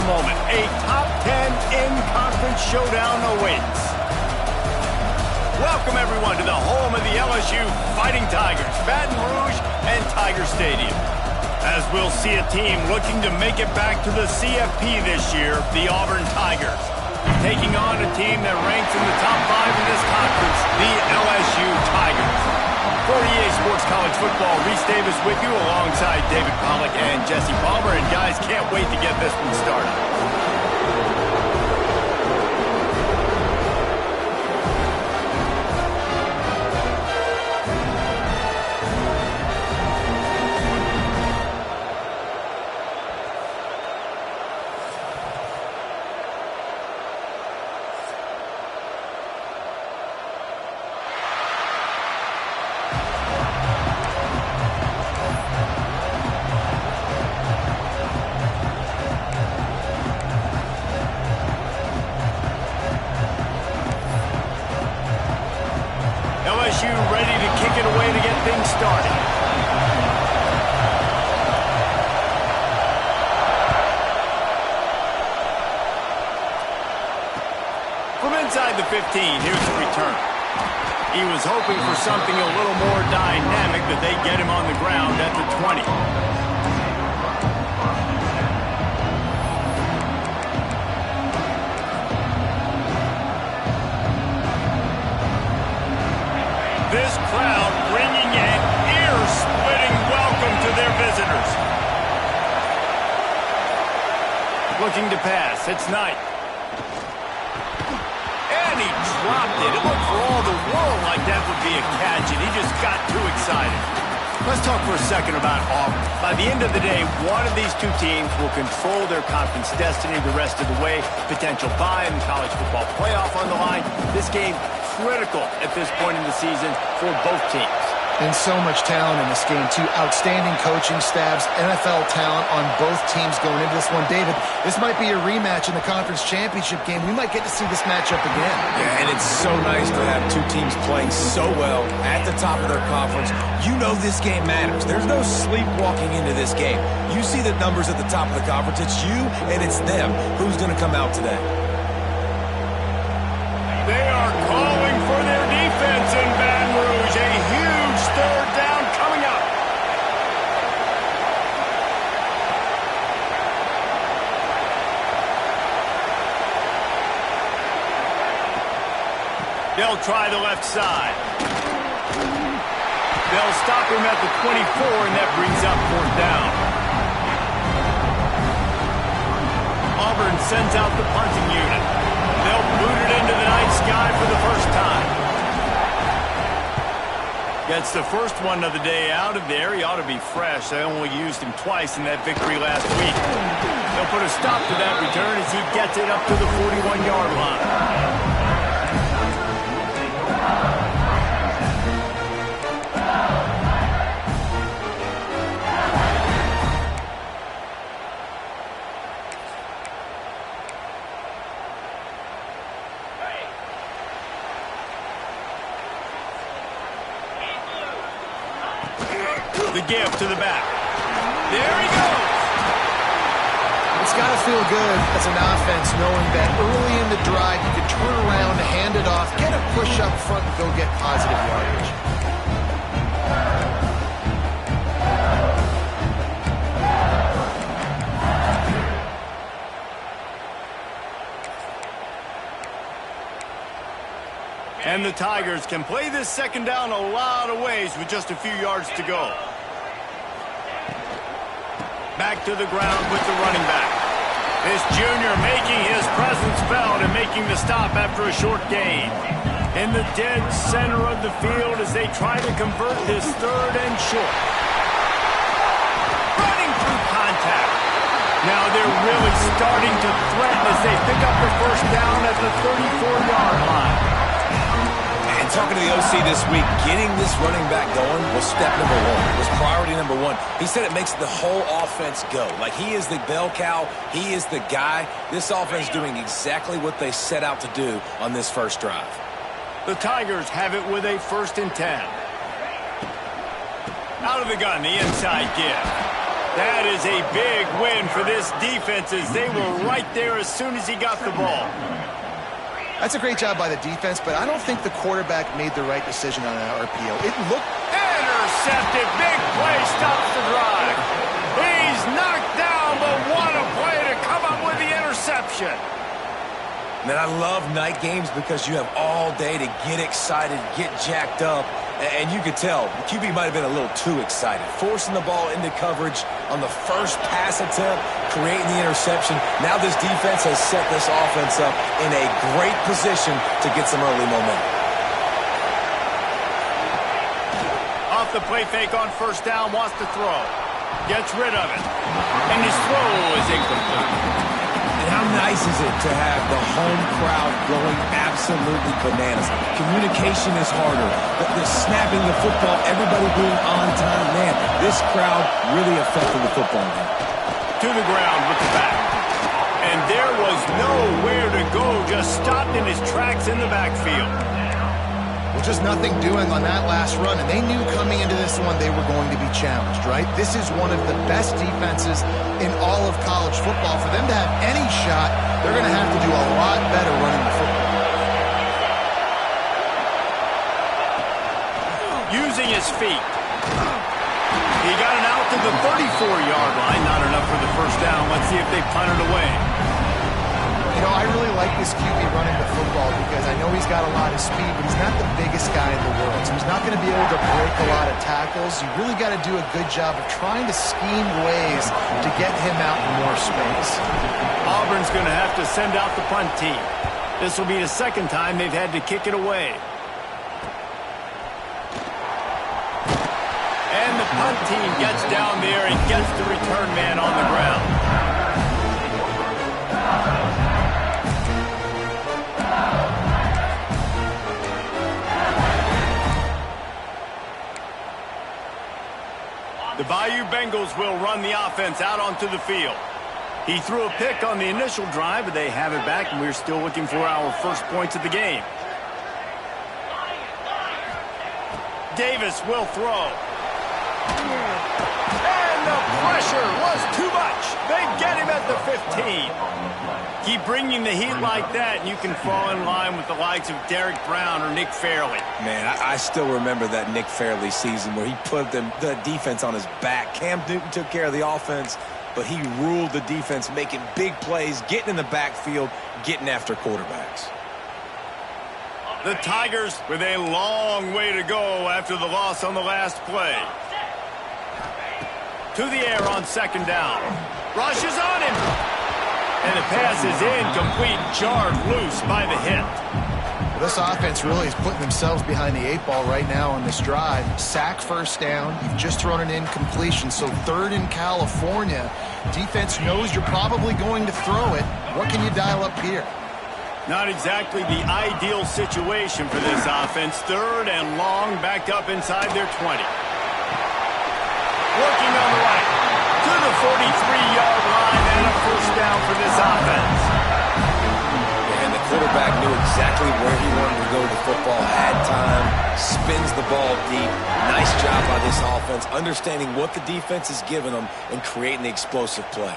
moment. A top 10 in-conference showdown awaits. Welcome, everyone, to the home of the LSU Fighting Tigers, Baton Rouge and Tiger Stadium. As we'll see a team looking to make it back to the CFP this year, the Auburn Tigers, taking on a team that ranks in the top 5 in this conference, the LSU Tigers. For EA Sports College Football, Reese Davis with you alongside David Pollack and Jesse Palmer. And guys, can't wait to get this one started. LSU ready to kick it away to get things started. From inside the 15, here's the return. He was hoping for something a little more dynamic, but they get him on the ground at the 20. This crowd bringing an ear-splitting welcome to their visitors. Looking to pass. It's Knight. And he dropped it. It looked for all the world like that would be a catch, and he just got too excited. Let's talk for a second about Auburn. By the end of the day, one of these two teams will control their conference destiny the rest of the way. Potential bye in the college football playoff on the line. This game critical at this point in the season for both teams. And so much talent in this game, too. Outstanding coaching staffs, NFL talent on both teams going into this one. David, this might be a rematch in the conference championship game. We might get to see this matchup again. Yeah, and it's so nice to have two teams playing so well at the top of their conference. You know this game matters. There's no sleepwalking into this game. You see the numbers at the top of the conference. It's you and it's them. Who's going to come out today? They are calling for their defense in Baton Rouge. A huge third down coming up. They'll try the left side. They'll stop him at the 24, and that brings up fourth down. Auburn sends out the punting unit. They'll boot it into the night sky for the first time. Gets the first one of the day out of there. He ought to be fresh. They only used him twice in that victory last week. They'll put a stop to that return as he gets it up to the 41-yard line. The give to the back. There he goes. It's got to feel good as an offense knowing that early in the drive you can turn around, hand it off, get a push up front, and go get positive yardage. And the Tigers can play this second down a lot of ways with just a few yards to go. Back to the ground with the running back. This junior making his presence felt and making the stop after a short gain. In the dead center of the field as they try to convert this third and short. Running through contact. Now they're really starting to threaten as they pick up the first down at the 34-yard line. And talking to the OC this week, getting this running back going was step number one. Was priority number one. He said it makes the whole offense go. Like, he is the bell cow. He is the guy. This offense doing exactly what they set out to do on this first drive. The Tigers have it with a 1st and 10. Out of the gun, the inside give. That is a big win for this defense as they were right there as soon as he got the ball. That's a great job by the defense, but I don't think the quarterback made the right decision on that RPO. It looked... Intercepted. Big play stops the drive. He's knocked down, but what a play to come up with the interception. Man, I love night games because you have all day to get excited, get jacked up, and you could tell the QB might have been a little too excited. Forcing the ball into coverage on the first pass attempt, creating the interception. Now this defense has set this offense up in a great position to get some early momentum. Off the play fake on first down, wants to throw. Gets rid of it. And his throw is incomplete. And how nice is it to have the home crowd going absolutely bananas? Communication is harder. The snapping the football, everybody being on time. Man, this crowd really affected the football game. To the ground with the back. And there was nowhere to go, just stopped in his tracks in the backfield. Well, just nothing doing on that last run, and they knew coming into this one they were going to be challenged, right? This is one of the best defenses in all of college football. For them to have any shot, they're going to have to do a lot better running the football. Using his feet. He got it out to the 34-yard line. Not enough for the first down. Let's see if they punt it away. You know, I really like this QB running the football because I know he's got a lot of speed, but he's not the biggest guy in the world. So he's not going to be able to break a lot of tackles. You really got to do a good job of trying to scheme ways to get him out in more space. Auburn's going to have to send out the punt team. This will be the second time they've had to kick it away. And the punt team gets down there and gets the return man on the ground. The Bayou Bengals will run the offense out onto the field. He threw a pick on the initial drive, but they have it back, and we're still looking for our first points of the game. Davis will throw. And the pressure was too much. They get him at the 15. Keep bringing the heat like that, and you can fall in line with the likes of Derek Brown or Nick Fairley. Man, I still remember that Nick Fairley season where he put the defense on his back. Cam Newton took care of the offense, but he ruled the defense, making big plays, getting in the backfield, getting after quarterbacks. The Tigers with a long way to go after the loss on the last play. To the air on second down. Rushes on him. And the pass is incomplete, jarred loose by the hit. Well, this offense really is putting themselves behind the 8 ball right now on this drive. Sack first down. You've just thrown an incompletion, so third in California. Defense knows you're probably going to throw it. What can you dial up here? Not exactly the ideal situation for this offense. Third and long, back up inside their 20. Working on the right to the 43-yard line and a first down for this offense. And the quarterback knew exactly where he wanted to go with the football, had time, spins the ball deep. Nice job by this offense, understanding what the defense is giving them and creating the explosive play.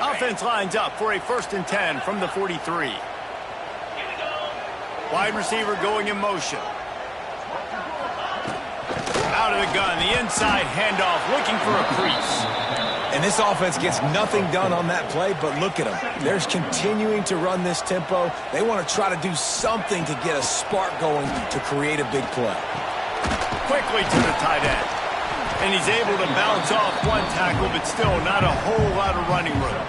Offense lines up for a 1st and 10 from the 43. Wide receiver going in motion. Out of the gun, the inside handoff, looking for a crease. And this offense gets nothing done on that play, but look at them. They're continuing to run this tempo. They want to try to do something to get a spark going to create a big play. Quickly to the tight end. And he's able to bounce off one tackle, but still not a whole lot of running room.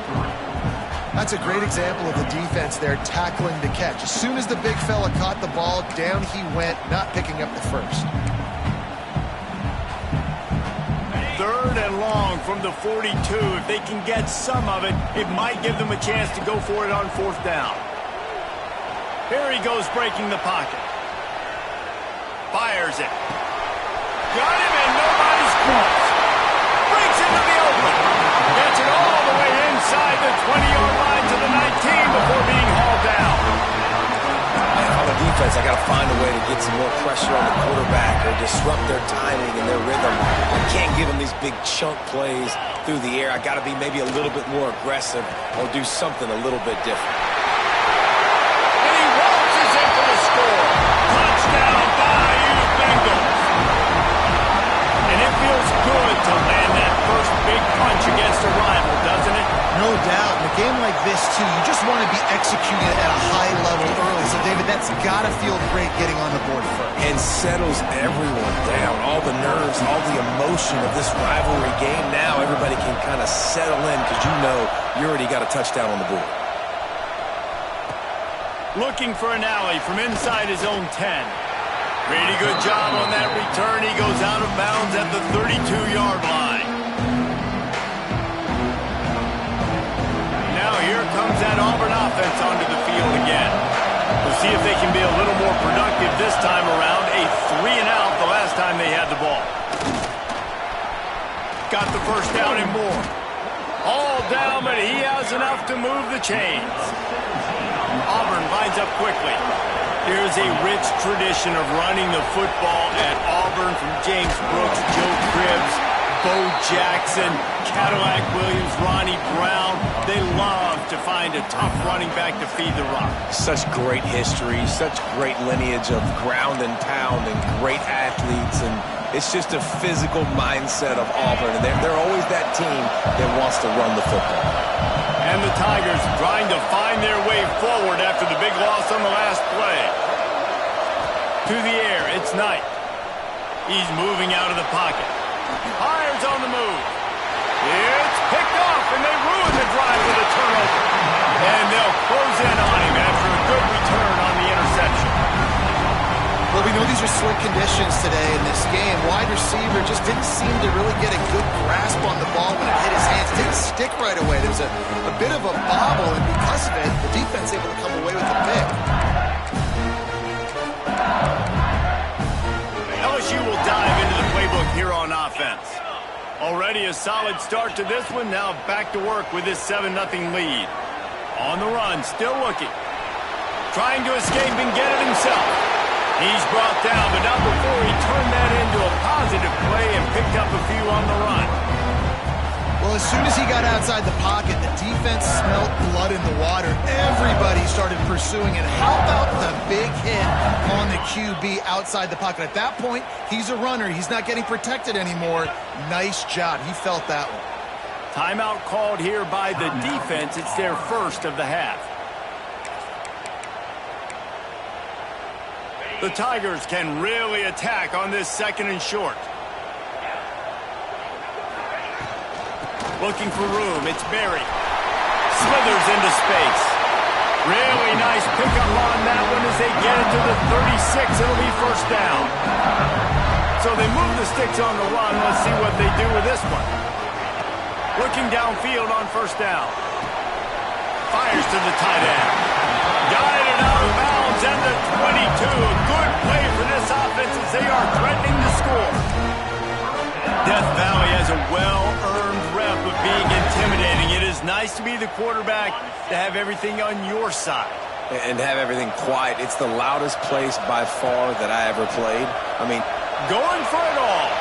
That's a great example of the defense there tackling the catch. As soon as the big fella caught the ball, down he went, not picking up the first. Third and long from the 42. If they can get some of it, it might give them a chance to go for it on 4th down. Here he goes breaking the pocket. Fires it. Got him and nobody's close. Breaks into the open. Gets it all the way inside the 20-yard line to the 19 before being hauled down. And how the defense offense, I got to find a way to get some more pressure on the quarterback or disrupt their timing and their rhythm. I can't give them these big chunk plays through the air. I got to be maybe a little bit more aggressive or do something a little bit different. And he waltzes in for the score. Touchdown, Bayou Bengals. And it feels good to land that first big punch against a rival, doesn't it? No doubt. In a game like this, too, you just want to be executing at a high level early. So, David, that's got to feel great getting on the board first. And settles everyone down. All the nerves, all the emotion of this rivalry game. Now everybody can kind of settle in because you know you already got a touchdown on the board. Looking for an alley from inside his own 10. Pretty good job on that return. He goes out of bounds at the 32-yard line. Now here comes that Auburn offense onto the field again. We'll see if they can be a little more productive this time around. A 3-and-out the last time they had the ball. Got the first down and more. All down, but he has enough to move the chains. Auburn lines up quickly. Here's a rich tradition of running the football at Auburn from James Brooks, Joe Cribbs, Bo Jackson, Cadillac Williams, Ronnie Brown. They love to find a tough running back to feed the rock. Such great history, such great lineage of ground and pound and great athletes. And it's just a physical mindset of Auburn. And they're always that team that wants to run the football. And the Tigers trying to find their way forward after the big loss on the last play. To the air, it's Knight. He's moving out of the pocket. Hires on the move. It's picked off, and they ruin the drive with a turnover. And they'll close in on him after a good return on the interception. Well, we know these are slick conditions today in this game. Wide receiver just didn't seem to really get a good grasp on the ball when it hit his hands. It didn't stick right away. There was a bit of a bobble, and because of it, the defense able to come away with the pick. LSU will dive into the playbook here on offense. Already a solid start to this one. Now back to work with this 7-0 lead. On the run, still looking. Trying to escape and get it himself. He's brought down, but not before he turned that into a positive play and picked up a few on the run. Well, as soon as he got outside the pocket, the defense smelled blood in the water. Everybody started pursuing it. How about the big hit on the QB outside the pocket? At that point, he's a runner. He's not getting protected anymore. Nice job. He felt that one. Timeout called here by the defense. It's their first of the half. The Tigers can really attack on this 2nd and short. Looking for room. It's Berry. Slithers into space. Really nice pickup on that one as they get it to the 36. It'll be first down. So they move the sticks on the run. Let's see what they do with this one. Looking downfield on first down. Fires to the tight end. Got it out of bounds at the 22. A good play for this offense as they are threatening to score. Death Valley has a well-earned rep of being intimidating. It is nice to be the quarterback, to have everything on your side. And have everything quiet. It's the loudest place by far that I ever played. I mean, going for it all.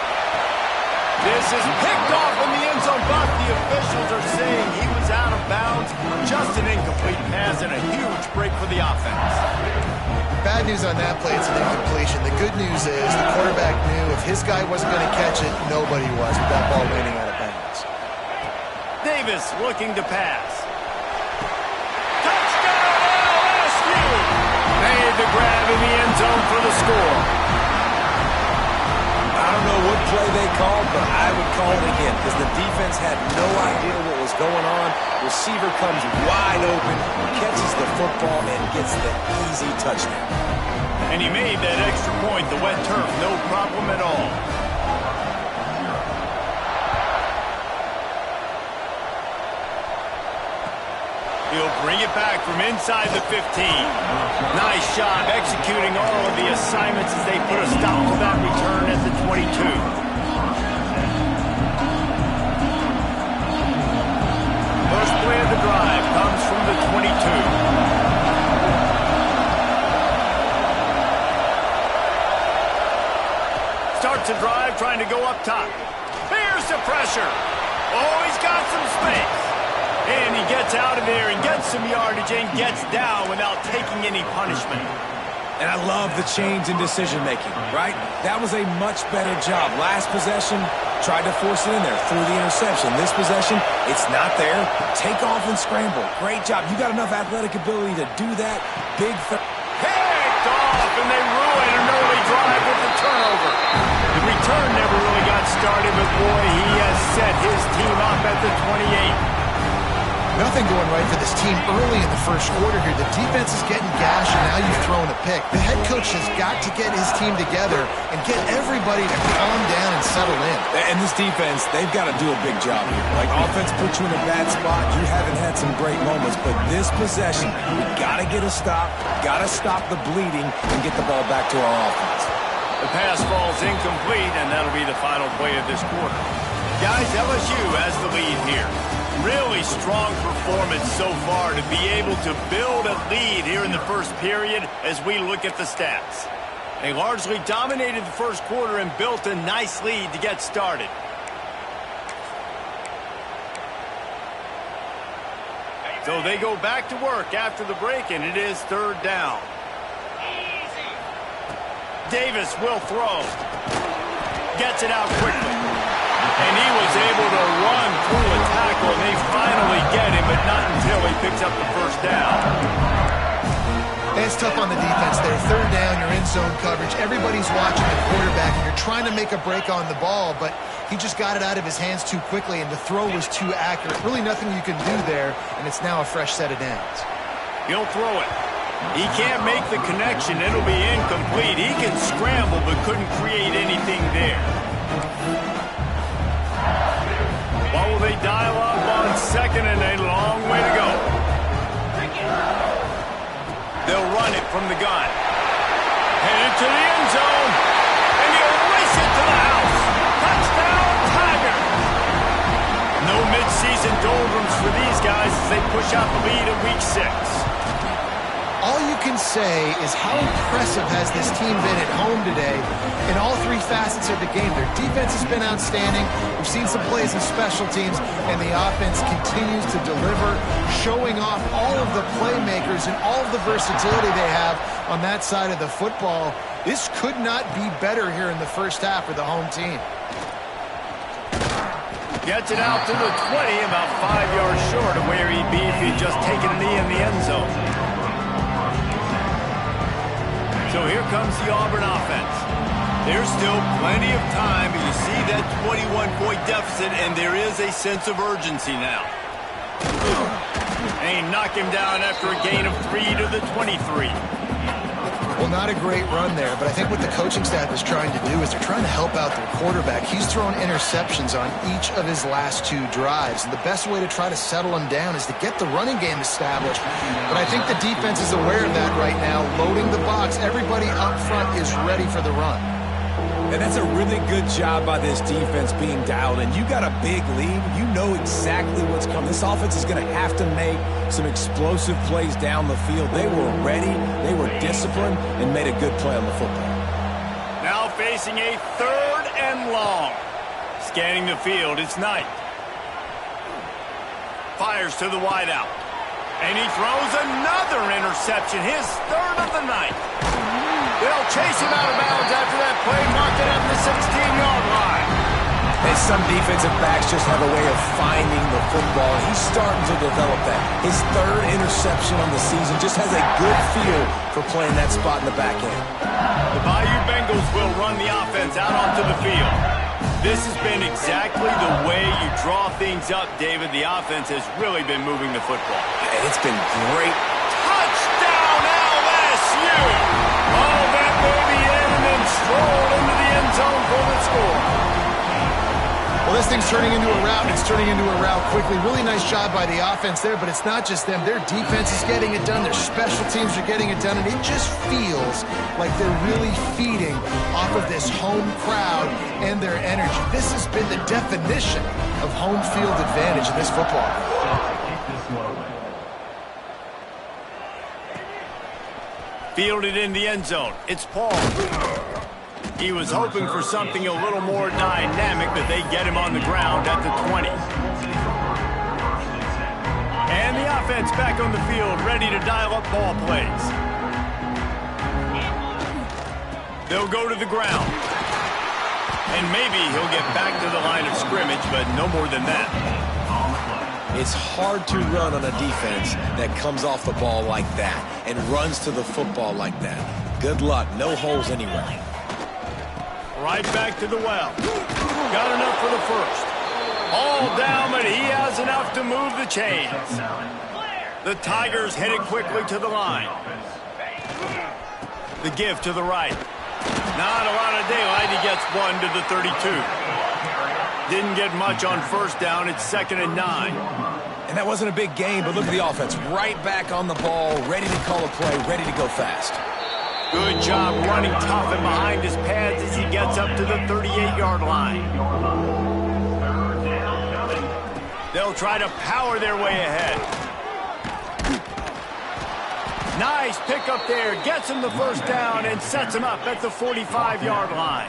This is picked off in the end zone, but the officials are saying he was out of bounds. Just an incomplete pass and a huge break for the offense. Bad news on that play, it's an incompletion. The good news is the quarterback knew if his guy wasn't going to catch it, nobody was with that ball landing out of bounds. Davis looking to pass. Touchdown LSU! Made the grab in the end zone for the score. I don't know what play they called, but I would call it again because the defense had no idea what was going on. Receiver comes wide open, catches the football, and gets the easy touchdown. And he made that extra point, the wet turf, no problem at all. He'll bring it back from inside the 15. Nice job executing all of the assignments as they put a stop to that return at the 22. First play of the drive comes from the 22. starts a drive trying to go up top. Here's the pressure. Oh, he's got some space. And he gets out of there and gets some yardage and gets down without taking any punishment. And I love the change in decision-making, right? That was a much better job. Last possession, tried to force it in there, threw the interception. This possession, it's not there. Take off and scramble. Great job. You got enough athletic ability to do that. Picked off, and they ruin an early drive with the turnover. The return never really got started, but boy, he has set his team up at the 28. Nothing going right for this team early in the first quarter here. The defense is getting gashed, and now you've thrown a pick. The head coach has got to get his team together and get everybody to calm down and settle in. And this defense, they've got to do a big job here. Like, offense puts you in a bad spot. You haven't had some great moments, but this possession, we got to get a stop, got to stop the bleeding, and get the ball back to our offense. The pass falls incomplete, and that'll be the final play of this quarter. Guys, LSU has the lead here. Really strong performance so far to be able to build a lead here in the first period as we look at the stats. They largely dominated the first quarter and built a nice lead to get started. So they go back to work after the break, and it is third down. Davis will throw. Gets it out quickly. And he was able to run through a tackle, and they finally get him, but not until he picks up the first down. It's tough on the defense there. Third down, you're in zone coverage. Everybody's watching the quarterback, and you're trying to make a break on the ball, but he just got it out of his hands too quickly, and the throw was too accurate. Really nothing you can do there, and it's now a fresh set of downs. He'll throw it. He can't make the connection. It'll be incomplete. He can scramble, but couldn't create anything there. What will they dial up on second and a long way to go? They'll run it from the gun. Headed to the end zone. And he'll race it to the house. Touchdown, Tiger. No midseason doldrums for these guys as they push out the lead in week 6. All you can say is how impressive has this team been at home today in all three facets of the game. Their defense has been outstanding. We've seen some plays in special teams, and the offense continues to deliver, showing off all of the playmakers and all of the versatility they have on that side of the football. This could not be better here in the first half for the home team. Gets it out to the 20, about 5 yards short of where he'd be if he'd just taken a knee in the end zone. So here comes the Auburn offense. There's still plenty of time, but you see that 21-point deficit, and there is a sense of urgency now. And he knocked him down after a gain of 3 to the 23. Well, not a great run there, but I think what the coaching staff is trying to do is they're trying to help out their quarterback. He's thrown interceptions on each of his last 2 drives, and the best way to try to settle him down is to get the running game established. But I think the defense is aware of that right now, loading the box. Everybody up front is ready for the run. And that's a really good job by this defense being dialed in. You got a big lead. You know exactly what's coming. This offense is going to have to make some explosive plays down the field. They were ready, they were disciplined, and made a good play on the football. Now facing a third and long. Scanning the field, it's Knight. Fires to the wideout. And he throws another interception, his third of the night. They'll chase him out of bounds after that play, marking up the 16-yard line. And some defensive backs just have a way of finding the football. He's starting to develop that. His third interception on the season just has a good feel for playing that spot in the back end. The Bayou Bengals will run the offense out onto the field. This has been exactly the way you draw things up, David. The offense has really been moving the football. And it's been great. Touchdown, LSU! Oh, that baby in and then strolled into the end zone for the score. Well, this thing's turning into a rout, and it's turning into a rout quickly. Really nice job by the offense there, but it's not just them. Their defense is getting it done. Their special teams are getting it done, and it just feels like they're really feeding off of this home crowd and their energy. This has been the definition of home field advantage in this football. Fielded in the end zone. It's Paul. He was hoping for something a little more dynamic, but they get him on the ground at the 20. And the offense back on the field, ready to dial up ball plays. They'll go to the ground. And maybe he'll get back to the line of scrimmage, but no more than that. It's hard to run on a defense that comes off the ball like that and runs to the football like that. Good luck. No holes anywhere. Right back to the well. Got enough for the first. All down, but he has enough to move the chains. The Tigers headed quickly to the line. The give to the right. Not a lot of daylight. He gets one to the 32. Didn't get much on first down. It's 2nd and 9. And that wasn't a big game, but look at the offense. Right back on the ball, ready to call a play, ready to go fast. Good job running tough and behind his pads as he gets up to the 38-yard line. They'll try to power their way ahead. Nice pickup there. Gets him the first down and sets him up at the 45-yard line.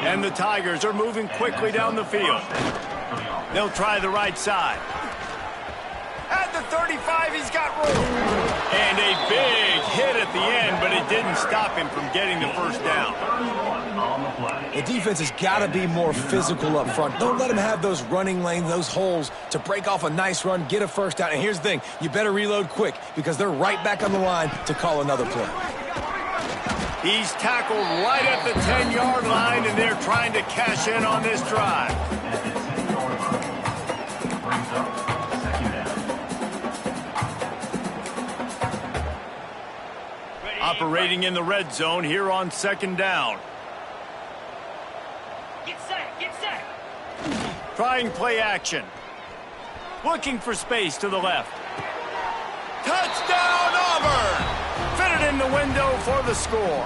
And the Tigers are moving quickly down the field. They'll try the right side. At the 35, he's got room. And a big hit at the end, but it didn't stop him from getting the first down. The defense has got to be more physical up front. Don't let them have those running lanes, those holes to break off a nice run, get a first down. And here's the thing, you better reload quick because they're right back on the line to call another play. He's tackled right at the 10-yard line, and they're trying to cash in on this drive. Operating in the red zone here on 2nd down. Get set, get set. Trying play action. Looking for space to the left. Touchdown, Auburn! Fitted in the window for the score.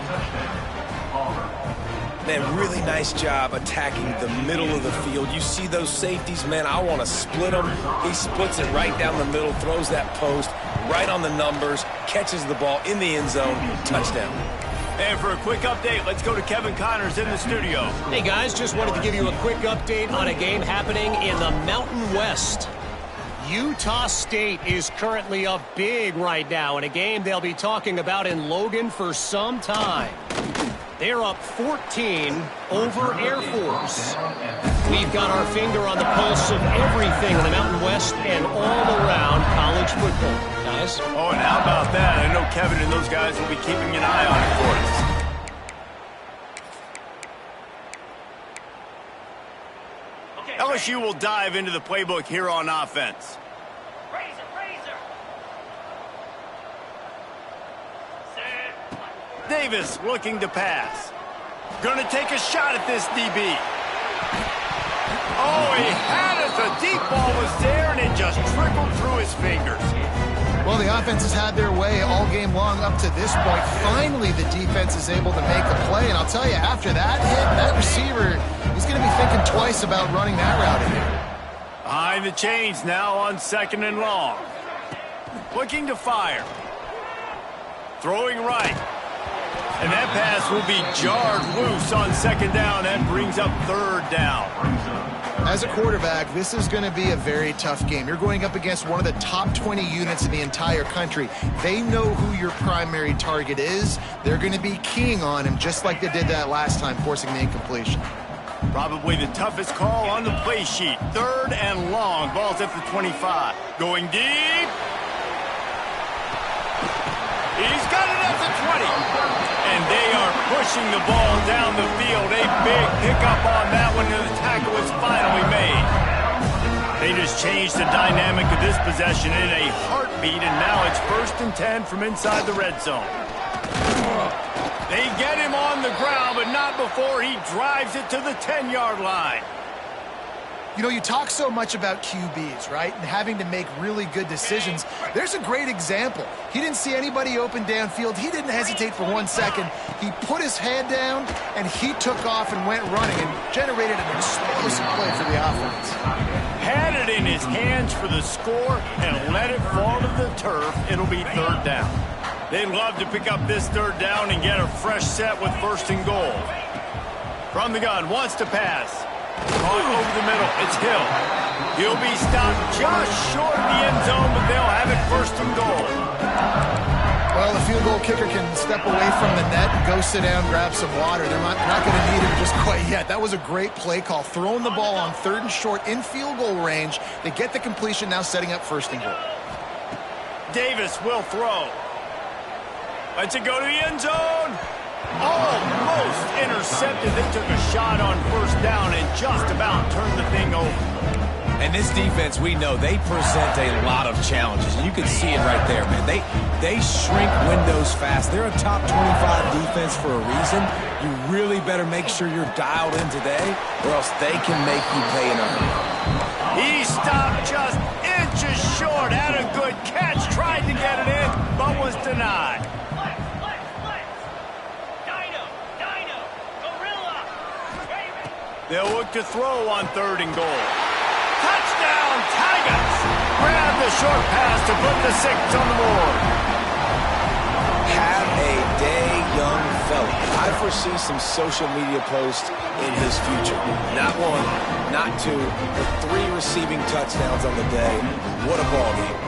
Man, really nice job attacking the middle of the field. You see those safeties, man, I want to split them. He splits it right down the middle, throws that post, right on the numbers, catches the ball in the end zone, touchdown. And for a quick update, let's go to Kevin Connors in the studio. Hey guys, just wanted to give you a quick update on a game happening in the Mountain West. Utah State is currently up big right now in a game they'll be talking about in Logan for some time. They're up 14 over Air Force. We've got our finger on the pulse of everything in the Mountain West and all around college football, guys. Oh, and how about that? I know Kevin and those guys will be keeping an eye on it for us. LSU will dive into the playbook here on offense. Davis looking to pass. Gonna take a shot at this DB. Oh, he had it. The deep ball was there, and it just trickled through his fingers. Well, the offense has had their way all game long up to this point. Finally, the defense is able to make a play, and I'll tell you, after that hit, that receiver, he's going to be thinking twice about running that route in here. Behind the chains now on 2nd and long. Looking to fire. Throwing right. And that pass will be jarred loose on 2nd down. That brings up 3rd down. As a quarterback, this is going to be a very tough game. You're going up against one of the top 20 units in the entire country. They know who your primary target is. They're going to be keying on him just like they did that last time, forcing the incompletion. Probably the toughest call on the play sheet. 3rd and long. Ball's at the 25. Going deep. He's got it at the 20. And they are pushing the ball down the field. A big pickup on that one, and the tackle is finally made. They just changed the dynamic of this possession in a heartbeat, and now it's 1st and 10 from inside the red zone. They get him on the ground, but not before he drives it to the 10-yard line. You know, you talk so much about QBs, right, and having to make really good decisions. There's a great example. He didn't see anybody open downfield. He didn't hesitate for 1 second. He put his head down, and he took off and went running and generated an explosive play for the offense. Had it in his hands for the score and let it fall to the turf. It'll be 3rd down. They'd love to pick up this third down and get a fresh set with first and goal. From the gun, wants to pass. Caught over the middle, it's Hill. He'll be stopped just short of the end zone, but they'll have it first and goal. Well, the field goal kicker can step away from the net and go sit down, grab some water. They're not going to need him just quite yet. That was a great play call. Throwing the ball on third and short in field goal range. They get the completion, now setting up first and goal. Davis will throw. Lets it go to the end zone. Almost intercepted. They took a shot on first down and just about turned the thing over. And this defense, we know, they present a lot of challenges. And you can see it right there, man. They shrink windows fast. They're a top 25 defense for a reason. You really better make sure you're dialed in today, or else they can make you pay in a hurry. He stopped just inches short. Had a good catch. Tried to get it in, but was denied. They'll look to throw on third and goal. Touchdown, Tigers! Grab the short pass to put the 6 on the board. Have a day, young fella. I foresee some social media posts in his future. Not 1, not 2, but 3 receiving touchdowns on the day. What a ball game.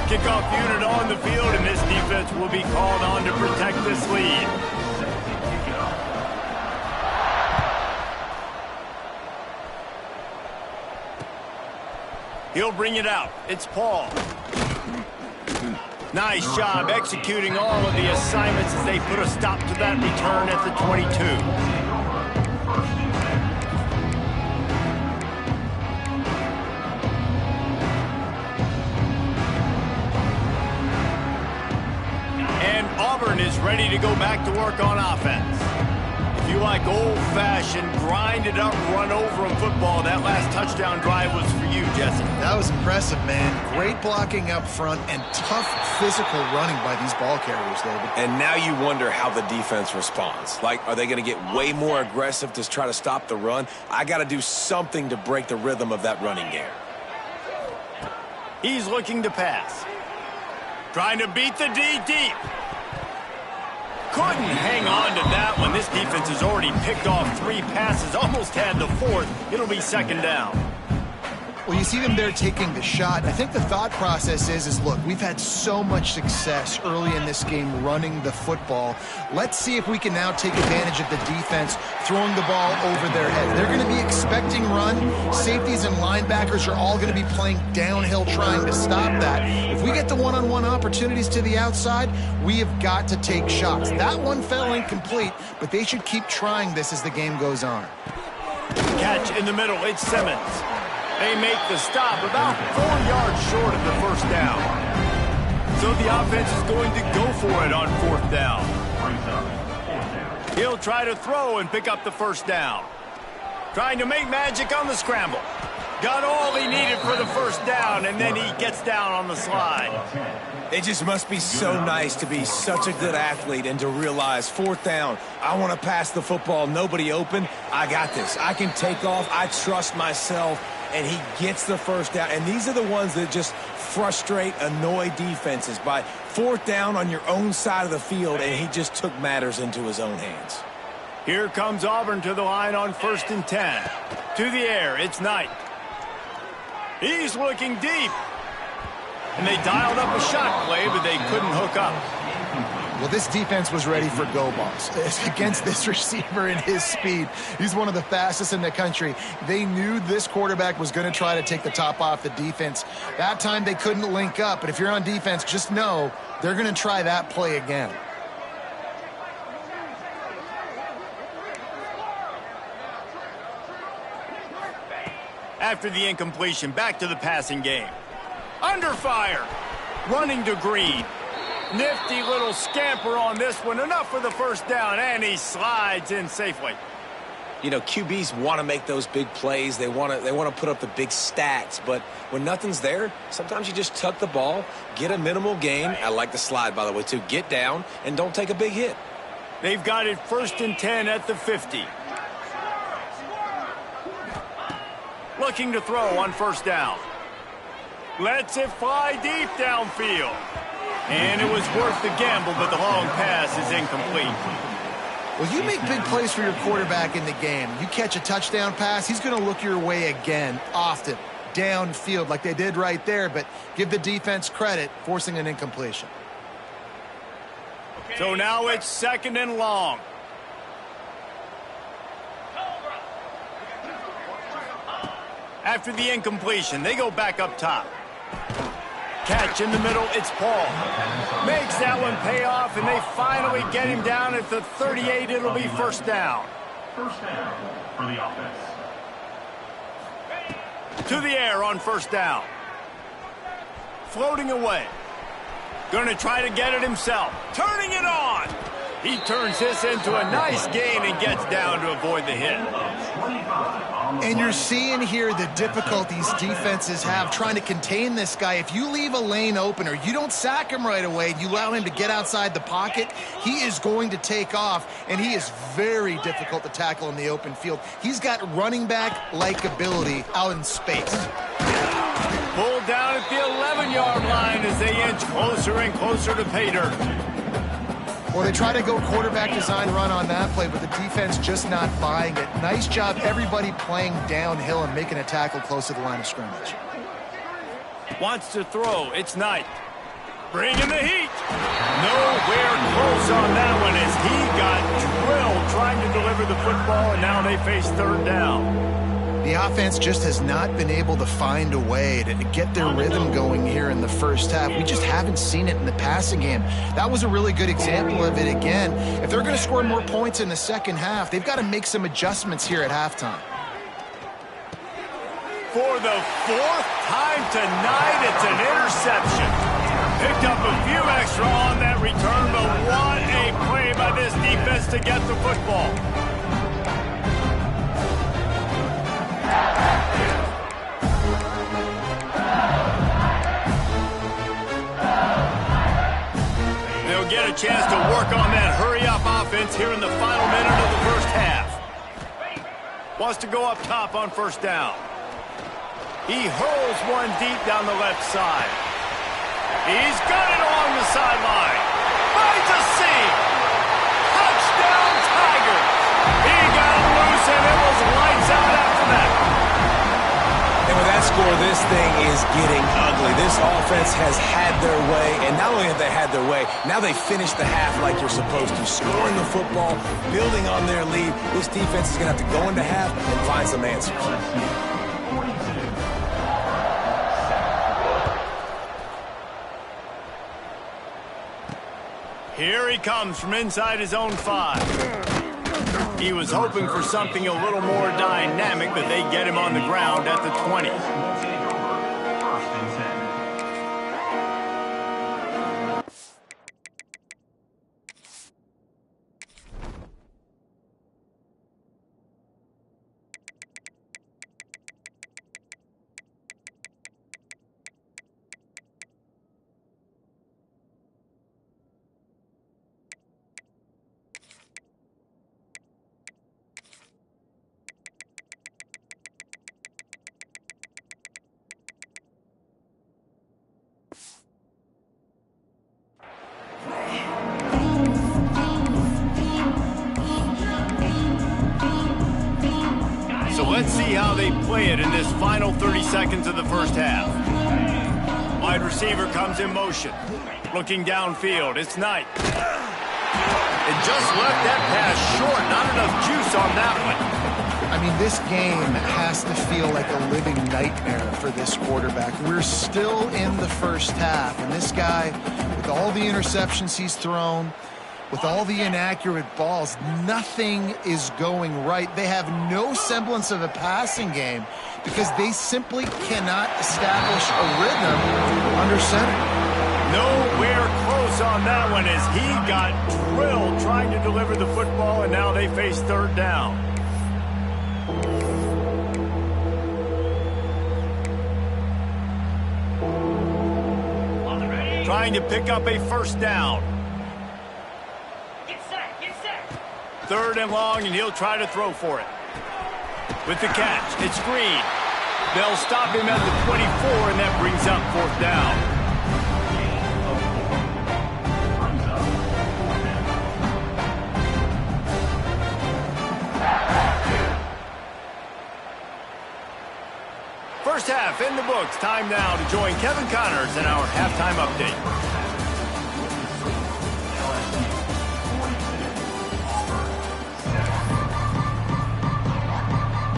Kickoff unit on the field, and this defense will be called on to protect this lead. He'll bring it out. It's Paul. Nice job executing all of the assignments as they put a stop to that return at the 22. And Auburn is ready to go back to work on offense. If you like old-fashioned, grinded-up, run-over-'em football, that last touchdown drive was for you, Jesse. That was impressive, man. Great blocking up front and tough physical running by these ball carriers, David. And now you wonder how the defense responds. Like, are they going to get way more aggressive to try to stop the run? I got to do something to break the rhythm of that running game. He's looking to pass. Trying to beat the D deep. Couldn't hang on to that one. This defense has already picked off 3 passes, almost had the 4th. It'll be second down. Well, you see them there taking the shot. I think the thought process is, look, we've had so much success early in this game running the football. Let's see if we can now take advantage of the defense throwing the ball over their head. They're going to be expecting run. Safeties and linebackers are all going to be playing downhill trying to stop that. If we get the one-on-one opportunities to the outside, we have got to take shots. That one fell incomplete, but they should keep trying this as the game goes on. Catch in the middle. It's Simmons. They make the stop about 4 yards short of the first down. So the offense is going to go for it on 4th down. He'll try to throw and pick up the first down. Trying to make magic on the scramble. Got all he needed for the first down, and then he gets down on the slide. It just must be so nice to be such a good athlete and to realize 4th down, I want to pass the football, nobody open. I got this. I can take off. I trust myself. And he gets the first down. And these are the ones that just frustrate, annoy defenses by 4th down on your own side of the field, and he just took matters into his own hands. Here comes Auburn to the line on 1st and 10. To the air, it's Knight. He's looking deep. And they dialed up a shot play, but they couldn't hook up. Well, this defense was ready for go balls against this receiver and his speed. He's one of the fastest in the country. They knew this quarterback was going to try to take the top off the defense. That time they couldn't link up, but if you're on defense, just know they're going to try that play again. After the incompletion, back to the passing game. Under fire. Running to Green. Nifty little scamper on this one. Enough for the first down, and he slides in safely. You know, QBs want to make those big plays. They want to put up the big stats. But when nothing's there, sometimes you just tuck the ball, get a minimal gain. I like the slide, by the way, too. Get down and don't take a big hit. They've got it 1st and 10 at the 50. Looking to throw on 1st down. Lets it fly deep downfield. And it was worth the gamble, but the long pass is incomplete. Well, you make big plays for your quarterback in the game. You catch a touchdown pass, he's going to look your way again, often, downfield like they did right there, but give the defense credit, forcing an incompletion. So now it's 2nd and long. After the incompletion, they go back up top. Catch in the middle, it's Paul. Makes that one pay off, and they finally get him down at the 38. It'll be 1st down. 1st down for the offense. To the air on 1st down. Floating away. Going to try to get it himself. Turning it on. He turns this into a nice gain and gets down to avoid the hit. And you're seeing here the difficulties defenses have trying to contain this guy. If you leave a lane open or you don't sack him right away, you allow him to get outside the pocket, he is going to take off, and he is very difficult to tackle in the open field. He's got running back-like ability out in space. Pulled down at the 11-yard line as they inch closer and closer to pay dirt. Well, they try to go quarterback design run on that play, but the defense just not buying it. Nice job, everybody playing downhill and making a tackle close to the line of scrimmage. Wants to throw. It's Knight. Bringing the heat. Nowhere close on that one as he got drilled trying to deliver the football, and now they face 3rd down. The offense just has not been able to find a way to get their rhythm going here in the first half. We just haven't seen it in the passing game. That was a really good example of it again. If they're going to score more points in the second half, they've got to make some adjustments here at halftime. For the 4th time tonight, it's an interception. Picked up a few extra on that return, but what a play by this defense to get the football. They'll get a chance to work on that hurry-up offense here in the final minute of the first half. Wants to go up top on 1st down. He hurls one deep down the left side. He's got it along the sideline. Finds a seam. Touchdown, Tigers. He got it loose, and it was lights out after that. And with that score, this thing is getting ugly. This offense has had their way, and not only have they had their way, now they finish the half like you're supposed to, scoring the football, building on their lead. This defense is going to have to go into half and find some answers. Here he comes from inside his own 5. He was hoping for something a little more dynamic, but they get him on the ground at the 20. Let's see how they play it in this final 30 seconds of the first half. Wide receiver comes in motion. Looking downfield, it's Knight. It just left that pass short. Not enough juice on that one. I mean, this game has to feel like a living nightmare for this quarterback. We're still in the first half, and this guy, with all the interceptions he's thrown, with all the inaccurate balls, nothing is going right. They have no semblance of a passing game because they simply cannot establish a rhythm under center. Nowhere close on that one as he got drilled trying to deliver the football, and now they face 3rd down. Trying to pick up a 1st down. 3rd and long, and he'll try to throw for it. With the catch, it's Green. They'll stop him at the 24, and that brings up 4th down. First half in the books. Time now to join Kevin Connors in our halftime update.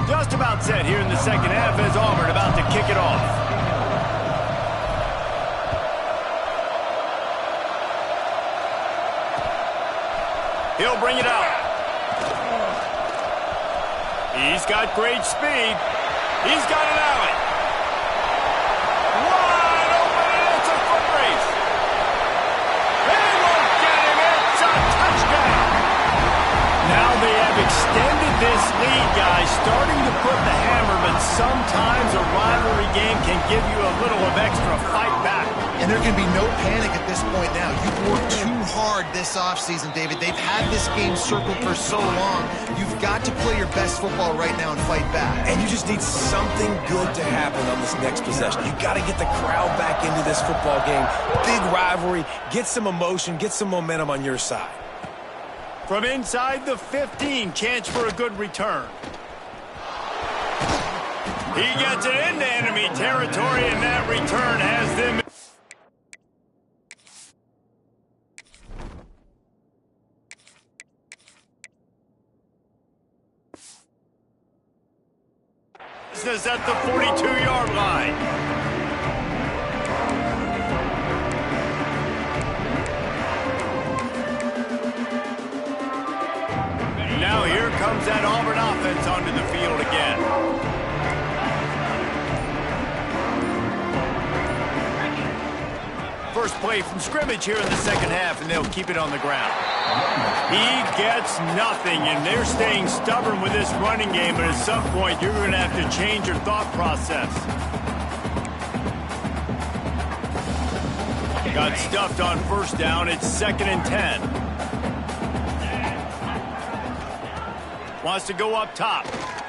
Just about set here in the second half as Auburn about to kick it off. He'll bring it out. He's got great speed. He's got an alley. Wide open, and it's a foot race. They won't get him. It's a touchdown. Now they have extended this lead, guys, starting to put the hammer, but sometimes a rivalry game can give you a little of extra fight back. And there can be no panic at this point now. You've worked too hard this offseason, David. They've had this game circled for so long. You've got to play your best football right now and fight back. And you just need something good to happen on this next possession. You got to get the crowd back into this football game. Big rivalry. Get some emotion. Get some momentum on your side. From inside the 15, chance for a good return. He gets it into enemy territory, and that return has them. Business at the 42-yard line. Now here comes that Auburn offense onto the field again. First play from scrimmage here in the second half, and they'll keep it on the ground. He gets nothing, and they're staying stubborn with this running game, but at some point you're going to have to change your thought process. Got stuffed on first down. It's 2nd and 10. Wants to go up top.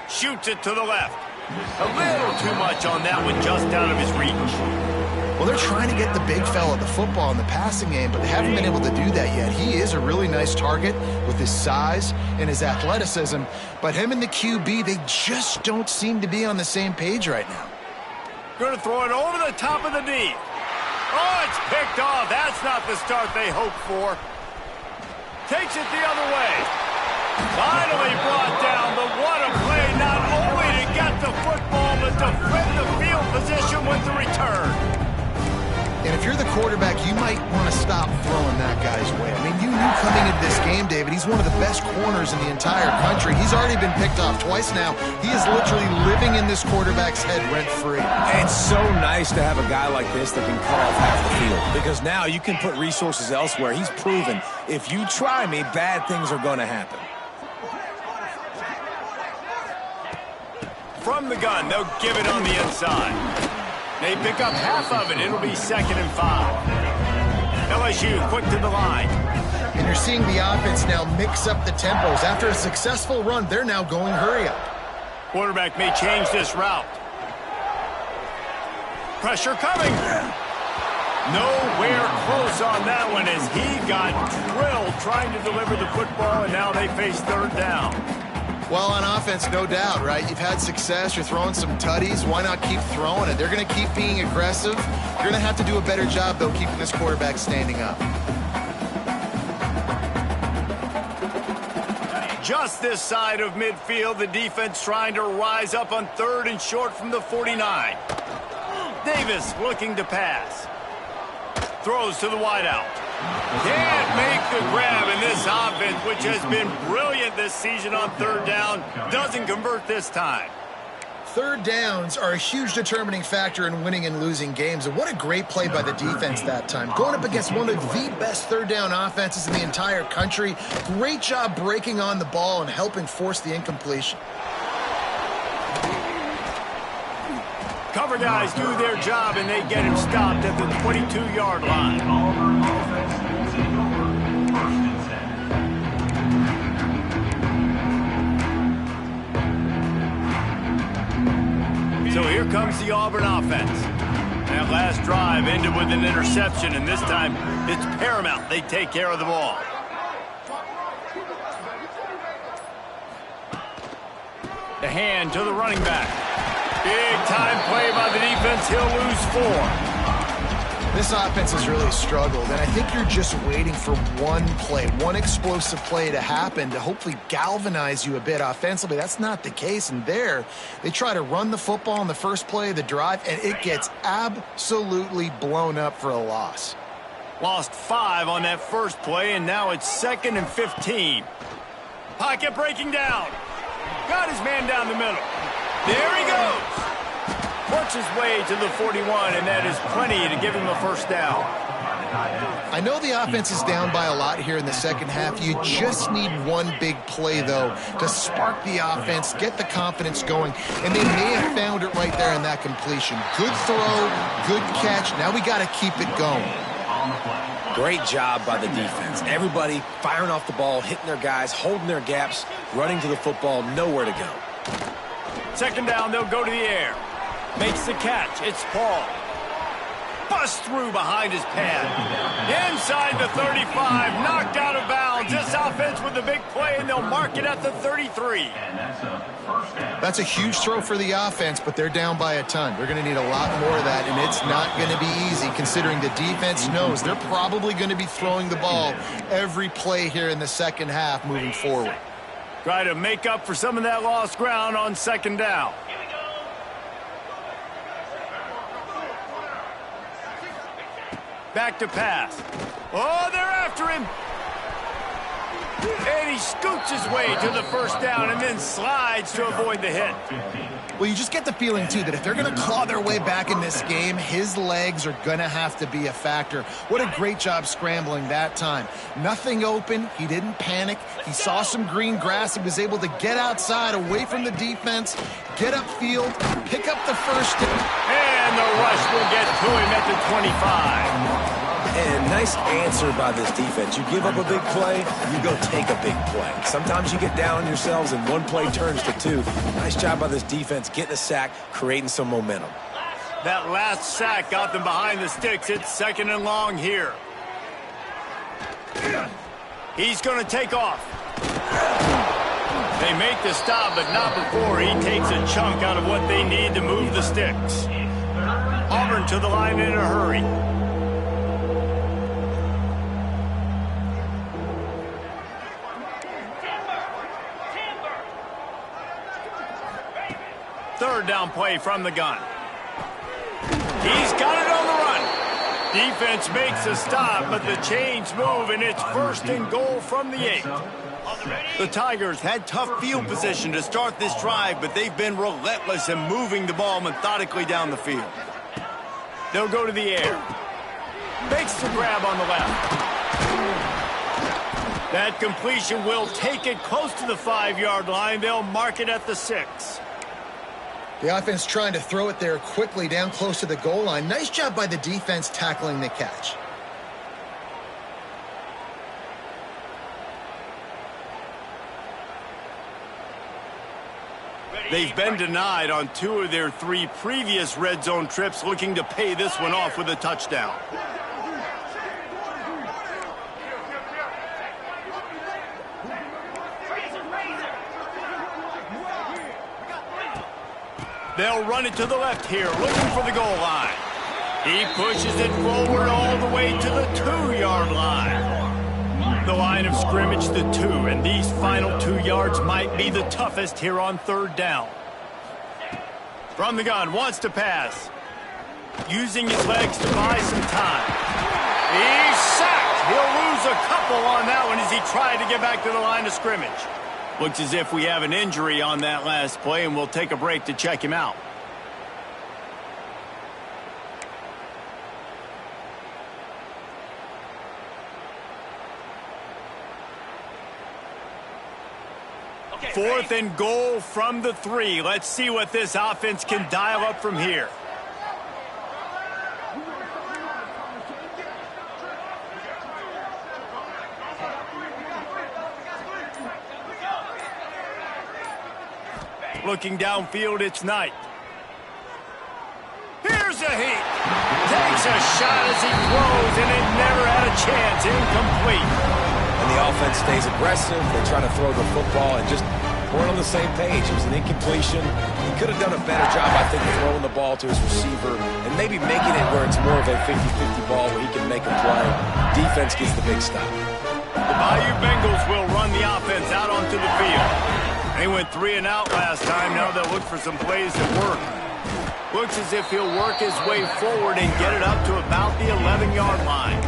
Shoots it to the left. A little too much on that one, just out of his reach. Well, they're trying to get the big fella the football in the passing game, but they haven't been able to do that yet. He is a really nice target with his size and his athleticism, but him and the QB, they just don't seem to be on the same page right now. Going to throw it over the top of the knee. Oh, it's picked off. That's not the start they hoped for. Takes it the other way. Finally brought down, but what a play, not only to get the football, but to flip the field position with the return. And if you're the quarterback, you might want to stop throwing that guy's way. I mean, you knew coming into this game, David, he's one of the best corners in the entire country. He's already been picked off twice now. He is literally living in this quarterback's head rent-free. And it's so nice to have a guy like this that can cut off half the field, because now you can put resources elsewhere. He's proven, if you try me, bad things are going to happen. From the gun, they'll give it on the inside. They pick up half of it. It'll be 2nd and 5. LSU quick to the line. And you're seeing the offense now mix up the tempos. After a successful run, they're now going hurry up. Quarterback may change this route. Pressure coming. Nowhere close on that one as he got drilled trying to deliver the football, and now they face 3rd down. Well, on offense, no doubt, right? You've had success. You're throwing some tutties. Why not keep throwing it? They're going to keep being aggressive. You're going to have to do a better job, though, keeping this quarterback standing up. Just this side of midfield, the defense trying to rise up on 3rd and short from the 49. Davis looking to pass. Throws to the wideout. Can't make the grab, and this offense, which has been brilliant this season on 3rd down, doesn't convert this time. 3rd downs are a huge determining factor in winning and losing games, and what a great play by the defense that time. Going up against one of the best 3rd down offenses in the entire country. Great job breaking on the ball and helping force the incompletion. Cover guys do their job, and they get him stopped at the 22-yard line. So here comes the Auburn offense. That last drive ended with an interception, and this time it's paramount they take care of the ball. The hand to the running back. Big time play by the defense. He'll lose 4. This offense has really struggled, and I think you're just waiting for one play, one explosive play to happen to hopefully galvanize you a bit offensively. That's not the case, and there, they try to run the football on the first play of the drive, and it gets absolutely blown up for a loss. Lost 5 on that first play, and now it's 2nd and 15. Pocket breaking down. Got his man down the middle. There he goes. Works his way to the 41, and that is plenty to give him a first down. I know the offense is down by a lot here in the second half. You just need one big play, though, to spark the offense, get the confidence going, and they may have found it right there in that completion. Good throw, good catch. Now we got to keep it going. Great job by the defense. Everybody firing off the ball, hitting their guys, holding their gaps, running to the football, nowhere to go. 2nd down, they'll go to the air. Makes the catch. It's Paul. Bust through behind his pad. Inside the 35. Knocked out of bounds. This offense with the big play, and they'll mark it at the 33. That's a huge throw for the offense, but they're down by a ton. They're going to need a lot more of that, and it's not going to be easy considering the defense knows they're probably going to be throwing the ball every play here in the second half moving forward. Try to make up for some of that lost ground on 2nd down. Back to pass. Oh, they're after him. And he scoots his way to the first down and then slides to avoid the hit. Well, you just get the feeling, too, that if they're going to claw their way back in this game, his legs are going to have to be a factor. What a great job scrambling that time. Nothing open. He didn't panic. He saw some green grass. He was able to get outside, away from the defense, get upfield, pick up the first down. And the rush will get to him at the 25. And nice answer by this defense. You give up a big play, you go take a big play. Sometimes you get down on yourselves and one play turns to 2. Nice job by this defense getting a sack, creating some momentum. That last sack got them behind the sticks. It's 2nd and long here. He's going to take off. They make the stop, but not before he takes a chunk out of what they need to move the sticks. Auburn to the line in a hurry. Third down play from the gun. He's got it on the run. Defense makes a stop, but the chains move, and it's 1st and goal from the 8. The Tigers had tough field position to start this drive, but they've been relentless in moving the ball methodically down the field. They'll go to the air. Makes the grab on the left. That completion will take it close to the 5-yard line. They'll mark it at the 6. The offense trying to throw it there quickly down close to the goal line. Nice job by the defense tackling the catch. They've been denied on 2 of their 3 previous red zone trips, looking to pay this one off with a touchdown. They'll run it to the left here, looking for the goal line. He pushes it forward all the way to the 2-yard line. The line of scrimmage, the 2, and these final 2 yards might be the toughest here on 3rd down. From the gun, wants to pass. Using his legs to buy some time. He's sacked. He'll lose a couple on that one as he tried to get back to the line of scrimmage. Looks as if we have an injury on that last play, and we'll take a break to check him out. Okay, 4th and goal from the 3. Let's see what this offense can dial up from here. Looking downfield, it's Knight. Here's a heat. Takes a shot as he throws, and it never had a chance. Incomplete. And the offense stays aggressive. They try to throw the football and just weren't on the same page. It was an incompletion. He could have done a better job, I think, of throwing the ball to his receiver and maybe making it where it's more of a 50-50 ball where he can make a play. Defense gets the big stop. The Bayou Bengals will run the offense out onto the field. They went 3 and out last time. Now they'll look for some plays that work. Looks as if he'll work his way forward and get it up to about the 11-yard line.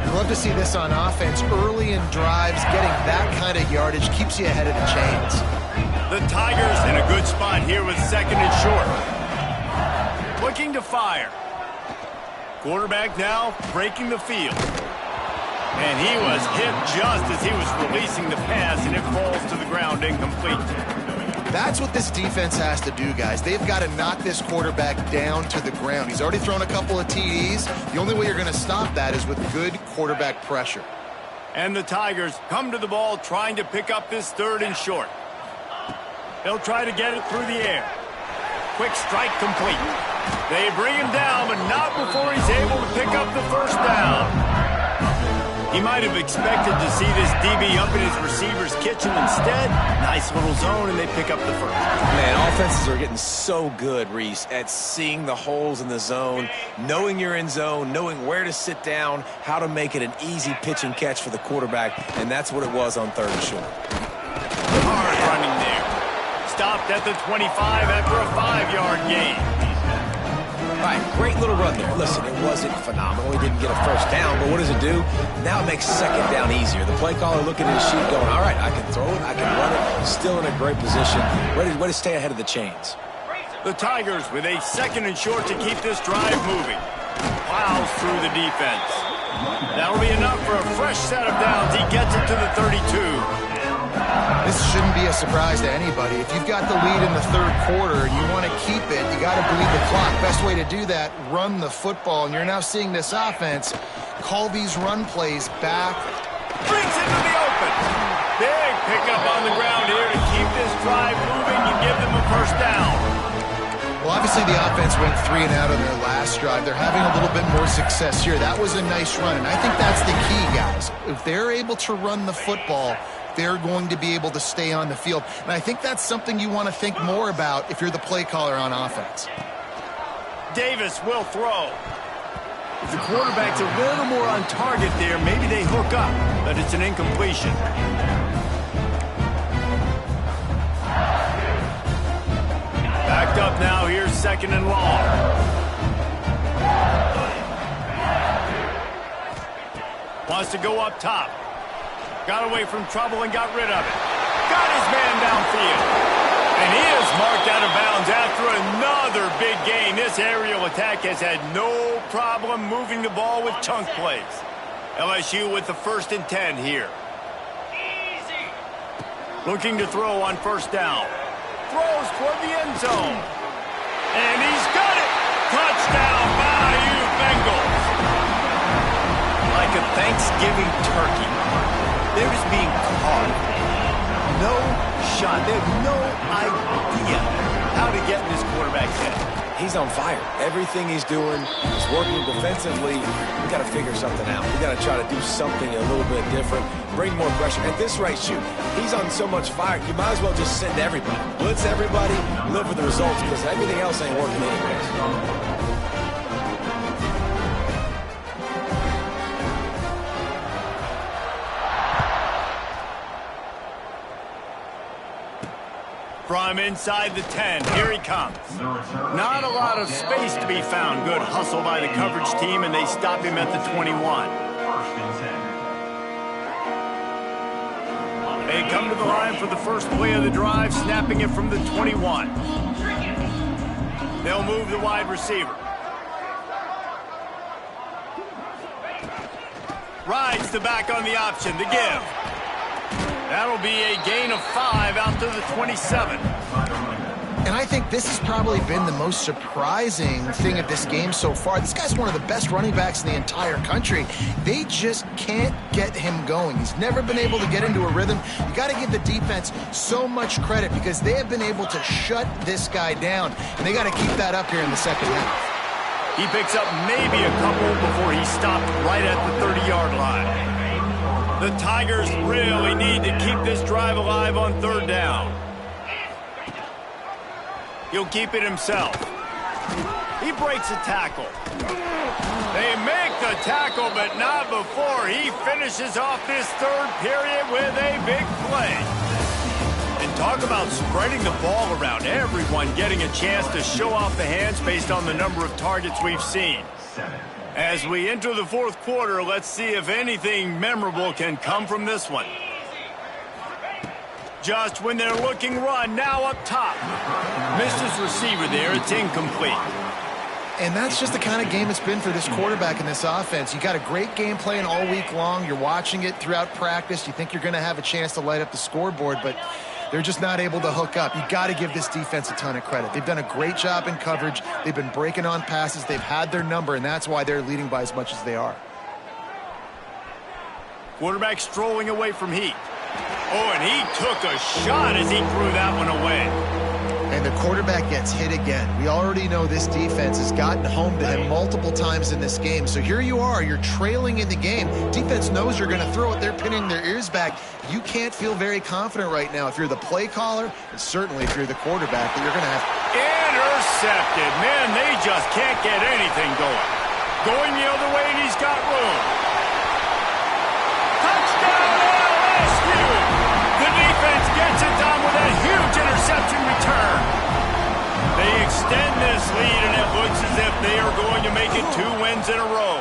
You love to see this on offense. Early in drives, getting that kind of yardage keeps you ahead of the chains. The Tigers in a good spot here with 2nd and short. Looking to fire. Quarterback now breaking the field. And he was hit just as he was releasing the pass, and it falls to the ground incomplete. That's what this defense has to do, guys. They've got to knock this quarterback down to the ground. He's already thrown a couple of TDs. The only way you're going to stop that is with good quarterback pressure. And the Tigers come to the ball trying to pick up this 3rd and short. They'll try to get it through the air. Quick strike complete. They bring him down, but not before he's able to pick up the 1st down. He might have expected to see this DB up in his receiver's kitchen. Instead, nice little zone, and they pick up the 1st. Man, offenses are getting so good, Reese, at seeing the holes in the zone, knowing you're in zone, knowing where to sit down, how to make it an easy pitch and catch for the quarterback, and that's what it was on 3rd and short. Hard running there. Stopped at the 25 after a 5-yard gain. All right, great little run there. Listen, it wasn't phenomenal. He didn't get a 1st down, but what does it do? Now it makes 2nd down easier. The play caller looking at his sheet going, all right, I can throw it, I can run it. Still in a great position. Ready to stay ahead of the chains. The Tigers with a 2nd and short to keep this drive moving. Plows through the defense. That'll be enough for a fresh set of downs. He gets it to the 32. This shouldn't be a surprise to anybody. If you've got the lead in the 3rd quarter and you want to keep it, you got to bleed the clock. Best way to do that, run the football. And you're now seeing this offense call these run plays back. Brings it to the open. Big pickup on the ground here to keep this drive moving and give them a 1st down. Well, obviously the offense went 3 and out on their last drive. They're having a little bit more success here. That was a nice run, and I think that's the key, guys. If they're able to run the football, they're going to be able to stay on the field. And I think that's something you want to think more about if you're the play caller on offense. Davis will throw. If the quarterback's a little more on target there, maybe they hook up, but it's an incompletion. Backed up now, here's 2nd and long. Wants to go up top. Got away from trouble and got rid of it. Got his man downfield. And he is marked out of bounds after another big gain. This aerial attack has had no problem moving the ball with chunk plays. LSU with the 1st and 10 here. Looking to throw on 1st down. Throws toward the end zone. And he's got it. Touchdown, Bayou Bengals. Like a Thanksgiving turkey. They're just being caught. No shot. They have no idea how to get in this quarterback's head. He's on fire. Everything he's doing is working defensively. We got to figure something out. We got to try to do something a little bit different, bring more pressure. At this rate, shoot, he's on so much fire, you might as well just send everybody. Blitz everybody, live with the results, because everything else ain't working anyways. From inside the 10, here he comes. Not a lot of space to be found. Good hustle by the coverage team, and they stop him at the 21. They come to the line for the first play of the drive, snapping it from the 21. They'll move the wide receiver. Rides the back on the option, the give. That'll be a gain of 5 out to the 27. And I think this has probably been the most surprising thing of this game so far. This guy's one of the best running backs in the entire country. They just can't get him going. He's never been able to get into a rhythm. You got to give the defense so much credit because they have been able to shut this guy down. And they got to keep that up here in the 2nd half. He picks up maybe a couple before he stopped right at the 30-yard line. The Tigers really need to keep this drive alive on third down. He'll keep it himself. He breaks a tackle. They make the tackle, but not before he finishes off this third period with a big play. And talk about spreading the ball around. Everyone getting a chance to show off the hands based on the number of targets we've seen. As we enter the fourth quarter, let's see if anything memorable can come from this one. Just when they're looking run, now up top. Missed his receiver there. It's incomplete. And that's just the kind of game it's been for this quarterback in this offense. You got a great game plan all week long. You're watching it throughout practice. You think you're going to have a chance to light up the scoreboard, but they're just not able to hook up. You got to give this defense a ton of credit. They've done a great job in coverage. They've been breaking on passes. They've had their number, and that's why they're leading by as much as they are. Quarterback strolling away from Heat. Oh, and he took a shot as he threw that one away. And the quarterback gets hit again. We already know this defense has gotten home to him multiple times in this game. So here you are, you're trailing in the game. Defense knows you're going to throw it. They're pinning their ears back. You can't feel very confident right now if you're the play caller, and certainly if you're the quarterback, that you're going to have. Intercepted. Man, they just can't get anything going. Going the other way, and he's got room. Touchdown, LSU! The defense gets it done with a huge interception return. They extend this lead, and it looks as if they are going to make it 2 wins in a row.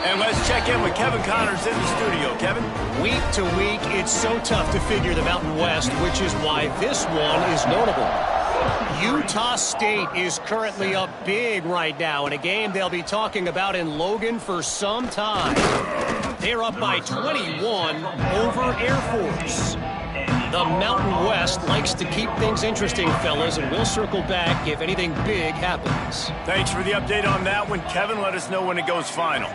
And let's check in with Kevin Connors in the studio. Kevin? Week to week, it's so tough to figure the Mountain West, which is why this one is notable. Utah State is currently up big right now in a game they'll be talking about in Logan for some time. They're up by 21 over Air Force. The Mountain West likes to keep things interesting, fellas, and we'll circle back if anything big happens. Thanks for the update on that one, Kevin. Let us know when it goes final.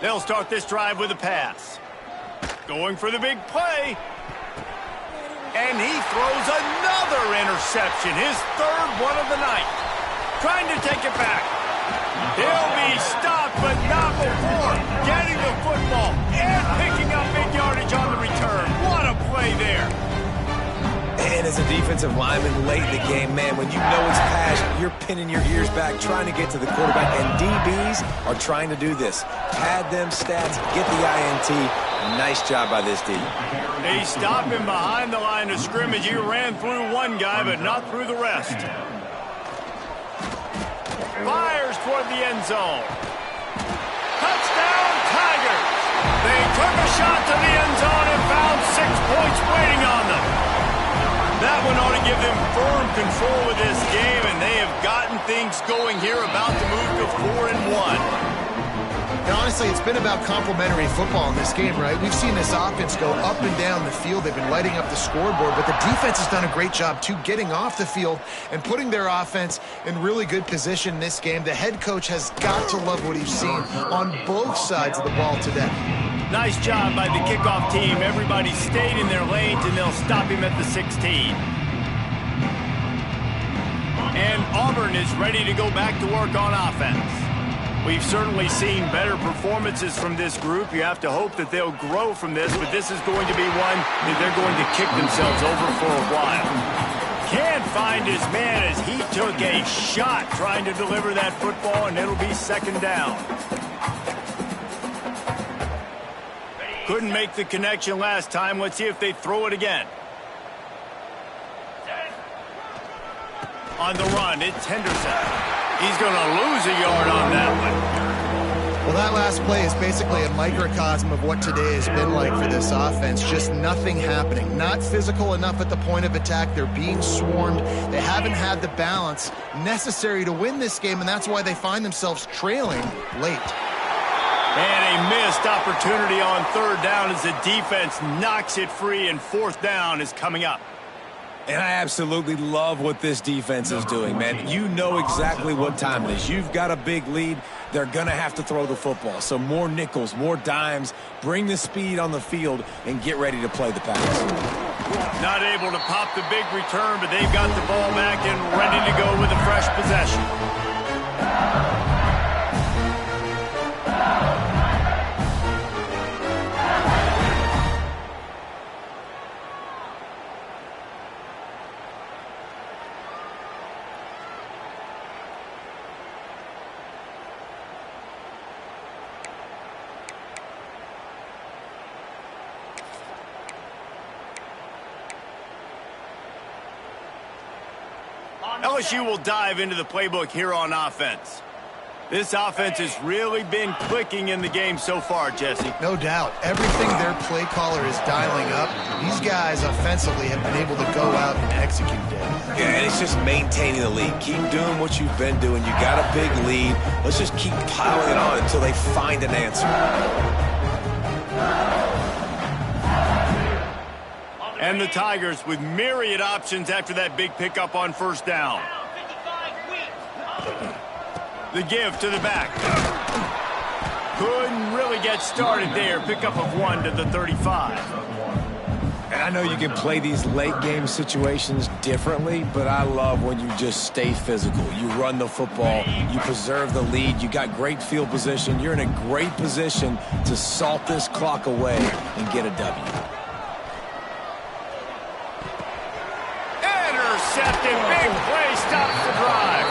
They'll start this drive with a pass. Going for the big play. And he throws another interception, his third one of the night. Trying to take it back. He'll be stopped, but not before getting the football and picking up big yardage on the return. What a play there. And as a defensive lineman late in the game, man, when you know it's pass, you're pinning your ears back, trying to get to the quarterback, and DBs are trying to do this. Pad them stats, get the INT. Nice job by this D. They stop him behind the line of scrimmage. He ran through one guy, but not through the rest. Fires toward the end zone. Touchdown, Tigers! They took a shot to the end zone and found 6 points waiting on them. That one ought to give them firm control of this game, and they have gotten things going here, about to move to 4-1. And honestly, it's been about complementary football in this game, right? We've seen this offense go up and down the field. They've been lighting up the scoreboard, but the defense has done a great job, too, getting off the field and putting their offense in really good position in this game. The head coach has got to love what he's seen on both sides of the ball today. Nice job by the kickoff team. Everybody stayed in their lanes, and they'll stop him at the 16. And Auburn is ready to go back to work on offense. We've certainly seen better performances from this group. You have to hope that they'll grow from this, but this is going to be one that they're going to kick themselves over for a while. Can't find his man as he took a shot trying to deliver that football, and it'll be 2nd down. Couldn't make the connection last time. Let's see if they throw it again. On the run, it's Henderson. He's going to lose a yard on that one. Well, that last play is basically a microcosm of what today has been like for this offense. Just nothing happening. Not physical enough at the point of attack. They're being swarmed. They haven't had the balance necessary to win this game, and that's why they find themselves trailing late. And a missed opportunity on 3rd down as the defense knocks it free, and 4th down is coming up. And I absolutely love what this defense is doing, man. You know exactly what time it is. You've got a big lead. They're going to have to throw the football. So more nickels, more dimes, bring the speed on the field, and get ready to play the pass. Not able to pop the big return, but they've got the ball back and ready to go with a fresh possession. LSU will dive into the playbook here on offense. This offense has really been clicking in the game so far, Jesse. No doubt. Everything their play caller is dialing up, these guys offensively have been able to go out and execute it. Yeah, and it's just maintaining the lead. Keep doing what you've been doing. You got a big lead. Let's just keep piling it on until they find an answer. And the Tigers with myriad options after that big pickup on first down. The give to the back. Couldn't really get started there. Pickup of 1 to the 35. And I know you can play these late game situations differently, but I love when you just stay physical. You run the football, you preserve the lead, you got great field position. You're in a great position to salt this clock away and get a W. Intercepted. Big play stops the drive.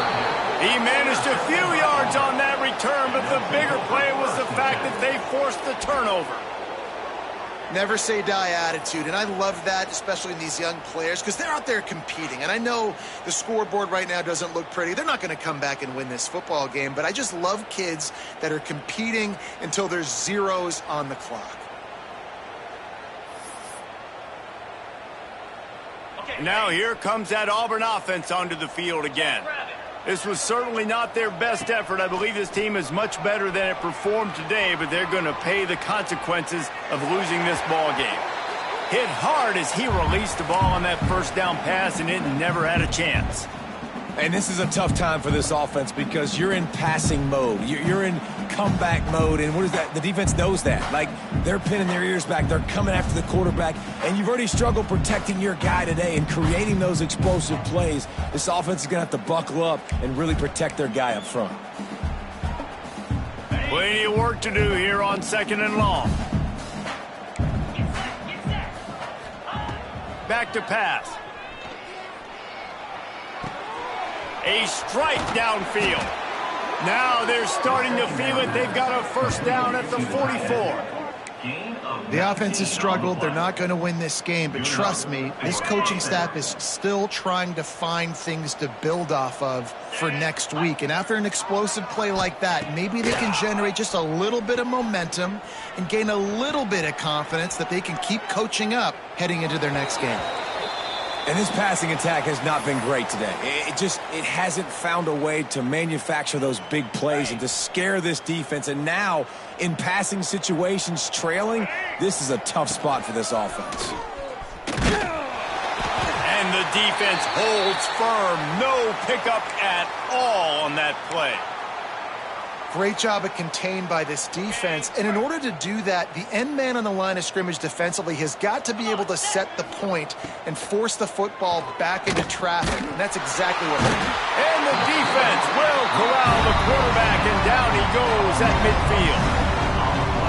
He managed a few yards on that return, but the bigger play was the fact that they forced the turnover. Never say die attitude, and I love that, especially in these young players, because they're out there competing. And I know the scoreboard right now doesn't look pretty. They're not going to come back and win this football game, but I just love kids that are competing until there's zeros on the clock. Now here comes that Auburn offense onto the field again. This was certainly not their best effort. I believe this team is much better than it performed today, but they're going to pay the consequences of losing this ball game. Hit hard as he released the ball on that first down pass, and it never had a chance. And this is a tough time for this offense because you're in passing mode. You're in comeback mode, and what is that? The defense knows that. Like, they're pinning their ears back. They're coming after the quarterback, and you've already struggled protecting your guy today and creating those explosive plays. This offense is going to have to buckle up and really protect their guy up front. Plenty of work to do here on 2nd and long. Back to pass. A strike downfield. Now they're starting to feel it. They've got a first down at the 44. The offense has struggled. They're not going to win this game, but trust me, this coaching staff is still trying to find things to build off of for next week. And after an explosive play like that, maybe they can generate just a little bit of momentum and gain a little bit of confidence that they can keep coaching up heading into their next game. And this passing attack has not been great today. It hasn't found a way to manufacture those big plays and to scare this defense. And now, in passing situations, trailing, this is a tough spot for this offense. And the defense holds firm. No pickup at all on that play. Great job of contained by this defense. And in order to do that, the end man on the line of scrimmage defensively has got to be able to set the point and force the football back into traffic. And that's exactly what they do. And the defense will corral the quarterback, and down he goes at midfield.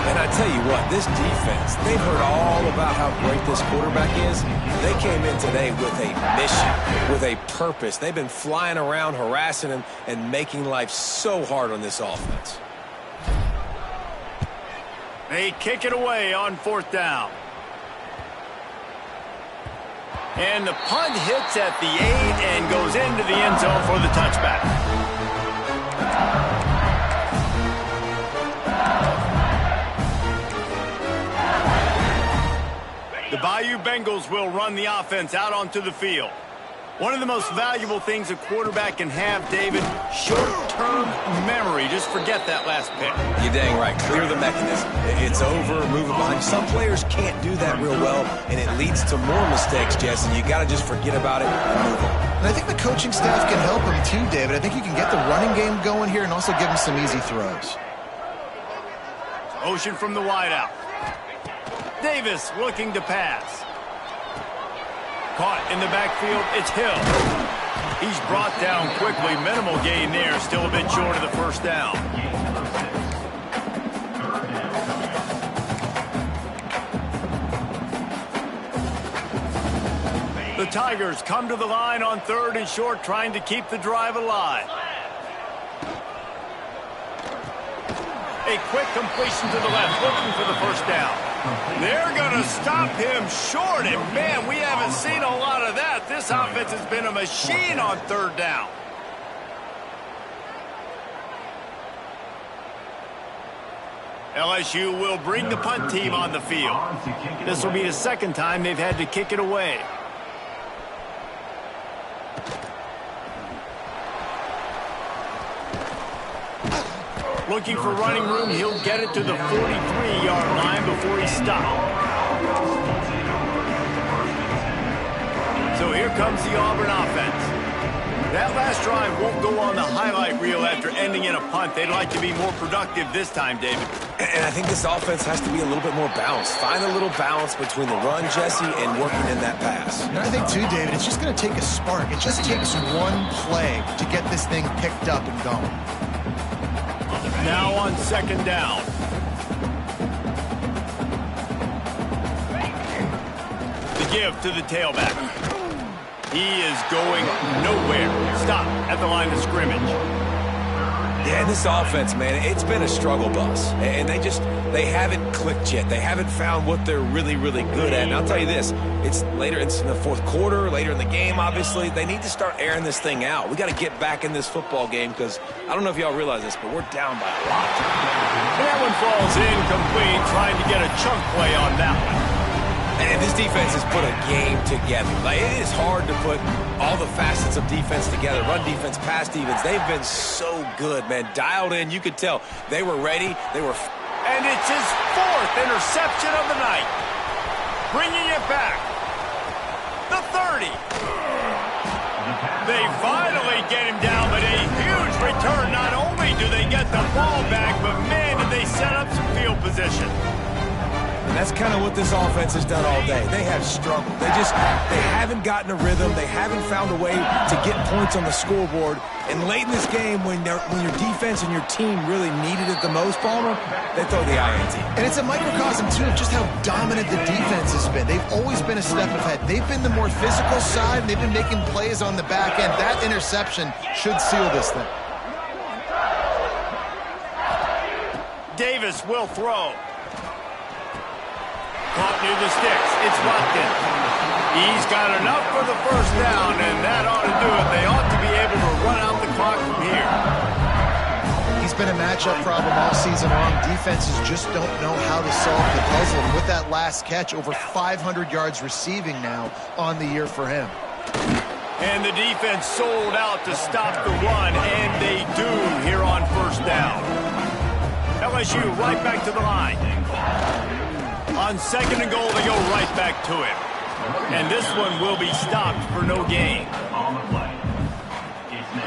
And I tell you what, this defense, they've heard all about how great this quarterback is. They came in today with a mission, with a purpose. They've been flying around, harassing him, and making life so hard on this offense. They kick it away on 4th down. And the punt hits at the 8 and goes into the end zone for the touchback. The Bayou Bengals will run the offense out onto the field. One of the most valuable things a quarterback can have, David, short-term memory. Just forget that last pick. You're dang right. Clear the mechanism. It's over, move it behind. Some players can't do that real well, and it leads to more mistakes, Jesse. You got to just forget about it and move on. And I think the coaching staff can help him too, David. I think you can get the running game going here and also give him some easy throws. Motion from the wideout. Davis looking to pass. Caught in the backfield, it's Hill. He's brought down quickly. Minimal gain there, still a bit short of the first down. The Tigers come to the line on 3rd and short, trying to keep the drive alive. A quick completion to the left, looking for the first down. They're going to stop him short, and man, we haven't seen a lot of that. This offense has been a machine on third down. LSU will bring the punt team on the field. This will be the second time they've had to kick it away. Looking for running room, he'll get it to the 43-yard line before he's stopped. So here comes the Auburn offense. That last drive won't go on the highlight reel after ending in a punt. They'd like to be more productive this time, David. And I think this offense has to be a little bit more balanced. Find a little balance between the run, Jesse, and working in that pass. And I think, too, David, it's just going to take a spark. It just takes one play to get this thing picked up and going. Now on second down. The give to the tailback. He is going nowhere. Stop at the line of scrimmage. Yeah, this offense, man, it's been a struggle bus. And they haven't clicked yet. They haven't found what they're really, really good at. And I'll tell you this, it's in the fourth quarter, later in the game, obviously. They need to start airing this thing out. We got to get back in this football game because I don't know if y'all realize this, but we're down by a lot. That one falls incomplete, trying to get a chunk play on that one. And this defense has put a game together. Like, it is hard to put all the facets of defense together. Run defense, pass defense. They've been so good, man. Dialed in. You could tell they were ready. And it's his fourth interception of the night. Bringing it back. The 30. They finally get him down, but a huge return. Not only do they get the ball back, but man, did they set up some field position. And that's kind of what this offense has done all day. They have struggled. They haven't gotten a rhythm. They haven't found a way to get points on the scoreboard. And late in this game, when your defense and your team really needed it the most, Palmer, they throw the INT. And it's a microcosm, too, of just how dominant the defense has been. They've always been a step ahead. They've been the more physical side, and they've been making plays on the back end. That interception should seal this thing. Davis will throw. Caught near the sticks. It's Watkins. He's got enough for the first down, and that ought to do it. They ought to be able to run out the clock from here. He's been a matchup problem all season long. Defenses just don't know how to solve the puzzle. And with that last catch, over 500 yards receiving now on the year for him. And the defense sold out to stop the run, and they do here on first down. LSU right back to the line. On second and goal, they go right back to him. And this one will be stopped for no gain.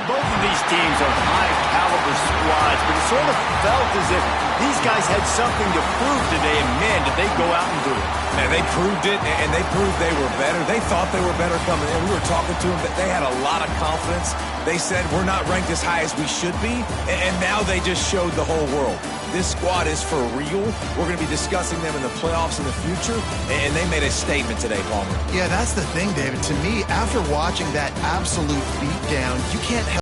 Both of these teams are high-caliber squads, but it sort of felt as if these guys had something to prove today, and man, did they go out and do it. Man, they proved it, and they proved they were better. They thought they were better coming in. We were talking to them, but they had a lot of confidence. They said, we're not ranked as high as we should be, and now they just showed the whole world. This squad is for real. We're going to be discussing them in the playoffs in the future, and they made a statement today, Palmer. Yeah, that's the thing, David. To me, after watching that absolute beatdown, you can't help